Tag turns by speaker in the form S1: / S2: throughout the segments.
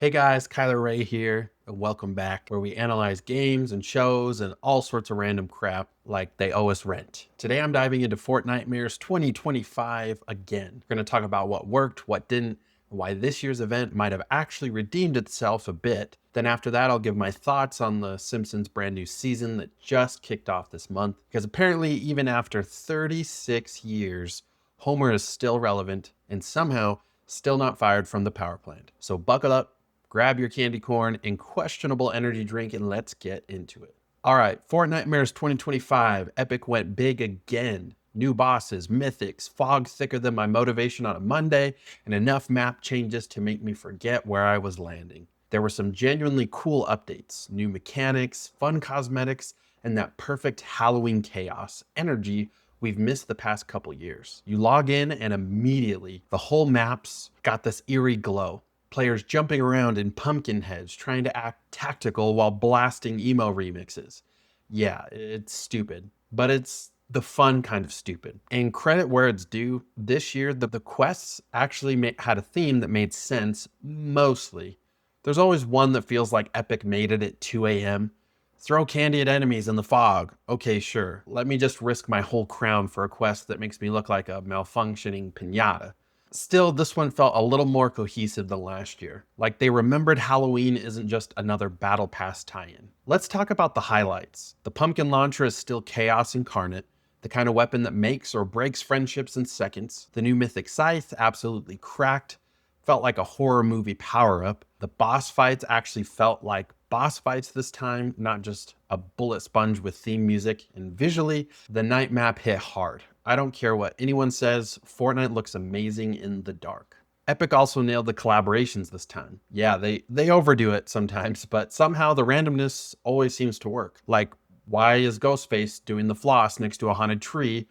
S1: Hey guys, Kyler Ray here, and welcome back, where we analyze games and shows and all sorts of random crap like they owe us rent. Today I'm diving into Fortnitemares 2025 again. We're going to talk about what worked, what didn't, and why this year's event might have actually redeemed itself a bit. Then after that, I'll give my thoughts on the Simpsons brand new season that just kicked off this month, because apparently even after 36 years, Homer is still relevant and somehow still not fired from the power plant. So buckle up, grab your candy corn and questionable energy drink, and let's get into it. All right, Fortnitemares 2025. Epic went big again. New bosses, mythics, fog thicker than my motivation on a Monday, and enough map changes to make me forget where I was landing. There were some genuinely cool updates, new mechanics, fun cosmetics, and that perfect Halloween chaos energy we've missed the past couple years. You log in and immediately the whole map's got this eerie glow. Players jumping around in pumpkin heads, trying to act tactical while blasting emo remixes. Yeah, it's stupid, but it's the fun kind of stupid. And credit where it's due, this year the quests actually had a theme that made sense, mostly. There's always one that feels like Epic made it at 2 a.m. Throw candy at enemies in the fog. Okay, sure. Let me just risk my whole crown for a quest that makes me look like a malfunctioning piñata. Still, this one felt a little more cohesive than last year. Like they remembered Halloween isn't just another Battle Pass tie-in. Let's talk about the highlights. The pumpkin launcher is still chaos incarnate, the kind of weapon that makes or breaks friendships in seconds. The new mythic scythe, absolutely cracked, felt like a horror movie power-up. The boss fights actually felt like boss fights this time, not just a bullet sponge with theme music. And visually, the night map hit hard. I don't care what anyone says, Fortnite looks amazing in the dark. Epic also nailed the collaborations this time. Yeah, they overdo it sometimes, but somehow the randomness always seems to work. Like, why is Ghostface doing the floss next to a haunted tree?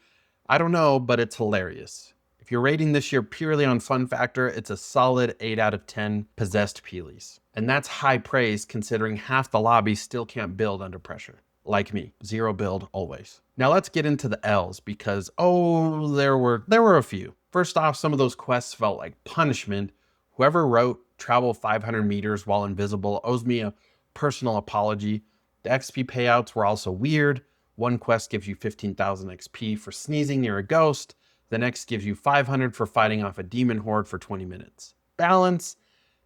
S1: I don't know, but it's hilarious. If you're rating this year purely on fun factor, it's a solid 8 out of 10 possessed peelies. And that's high praise considering half the lobby still can't build under pressure. Like me, zero build always. Now let's get into the L's because, there were a few. First off, some of those quests felt like punishment. Whoever wrote travel 500 meters while invisible owes me a personal apology. The XP payouts were also weird. One quest gives you 15,000 XP for sneezing near a ghost. The next gives you 500 for fighting off a demon horde for 20 minutes. Balance?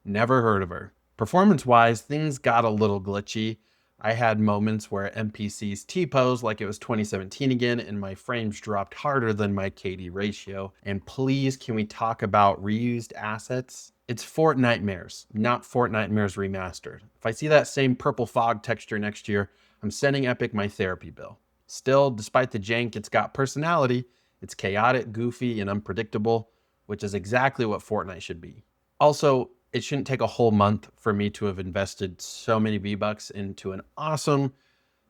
S1: Never heard of her. Performance-wise, things got a little glitchy. I had moments where NPCs T-pose like it was 2017 again, and my frames dropped harder than my KD ratio. And please, can we talk about reused assets? It's Fortnitemares, not Fortnitemares Remastered. If I see that same purple fog texture next year, I'm sending Epic my therapy bill. Still, despite the jank, it's got personality. It's chaotic, goofy, and unpredictable, which is exactly what Fortnite should be. Also, it shouldn't take a whole month for me to have invested so many V-Bucks into an awesome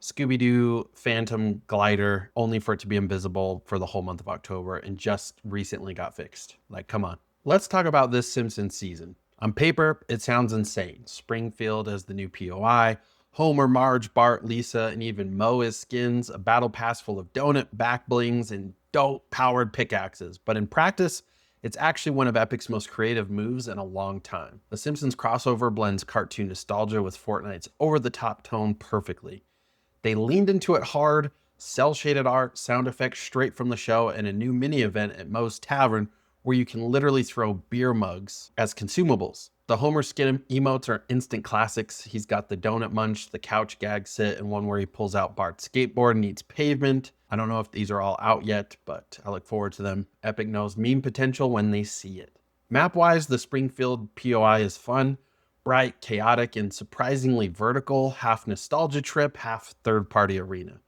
S1: Scooby-Doo Phantom glider, only for it to be invisible for the whole month of October and just recently got fixed. Like, come on. Let's talk about this Simpsons season. On paper, it sounds insane. Springfield as the new POI, Homer, Marge, Bart, Lisa, and even Moe as skins, a battle pass full of donut back blings and dope-powered pickaxes. But in practice, it's actually one of Epic's most creative moves in a long time. The Simpsons crossover blends cartoon nostalgia with Fortnite's over-the-top tone perfectly. They leaned into it hard, cel-shaded art, sound effects straight from the show, and a new mini-event at Moe's Tavern where you can literally throw beer mugs as consumables. The Homer skin emotes are instant classics. He's got the donut munch, the couch gag sit, and one where he pulls out Bart's skateboard and eats pavement. I don't know if these are all out yet, but I look forward to them. Epic knows meme potential when they see it. Map-wise, the Springfield POI is fun, bright, chaotic, and surprisingly vertical, half nostalgia trip, half third-party arena.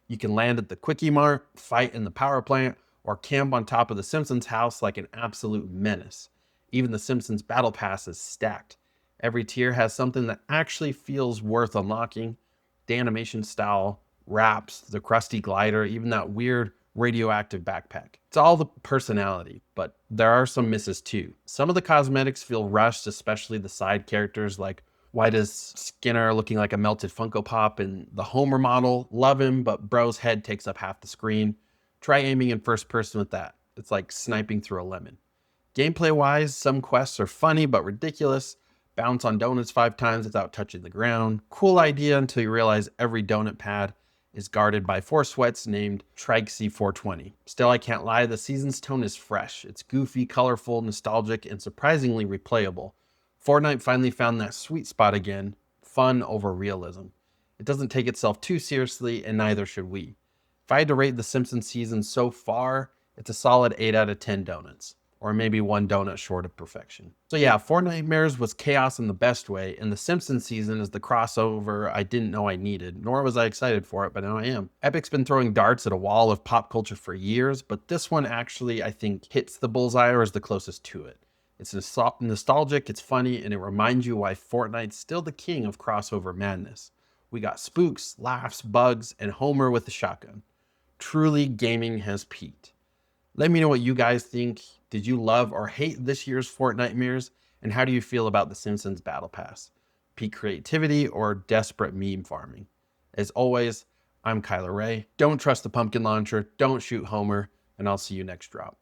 S1: You can land at the Quickie Mart, fight in the power plant, or camp on top of the Simpsons house like an absolute menace. Even the Simpsons Battle Pass is stacked. Every tier has something that actually feels worth unlocking. The animation style, wraps, the crusty glider, even that weird radioactive backpack. It's all the personality, but there are some misses too. Some of the cosmetics feel rushed, especially the side characters like why does Skinner looking like a melted Funko Pop and the Homer model? Love him, but bro's head takes up half the screen. Try aiming in first person with that. It's like sniping through a lemon. Gameplay wise, some quests are funny but ridiculous. Bounce on donuts 5 times without touching the ground. Cool idea until you realize every donut pad is guarded by 4 sweats named Trixie 420. Still, I can't lie, the season's tone is fresh. It's goofy, colorful, nostalgic, and surprisingly replayable. Fortnite finally found that sweet spot again, fun over realism. It doesn't take itself too seriously, and neither should we. If I had to rate the Simpsons season so far, it's a solid 8 out of 10 donuts, or maybe 1 donut short of perfection. So yeah, Fortnitemares was chaos in the best way, and the Simpsons season is the crossover I didn't know I needed, nor was I excited for it, but now I am. Epic's been throwing darts at a wall of pop culture for years, but this one actually, I think, hits the bullseye or is the closest to it. It's nostalgic, it's funny, and it reminds you why Fortnite's still the king of crossover madness. We got spooks, laughs, bugs, and Homer with the shotgun. Truly, gaming has peaked. Let me know what you guys think. Did you love or hate this year's Fortnitemares? And how do you feel about the Simpsons Battle Pass? Peak creativity or desperate meme farming? As always, I'm Cyler Ray. Don't trust the pumpkin launcher, don't shoot Homer, and I'll see you next drop.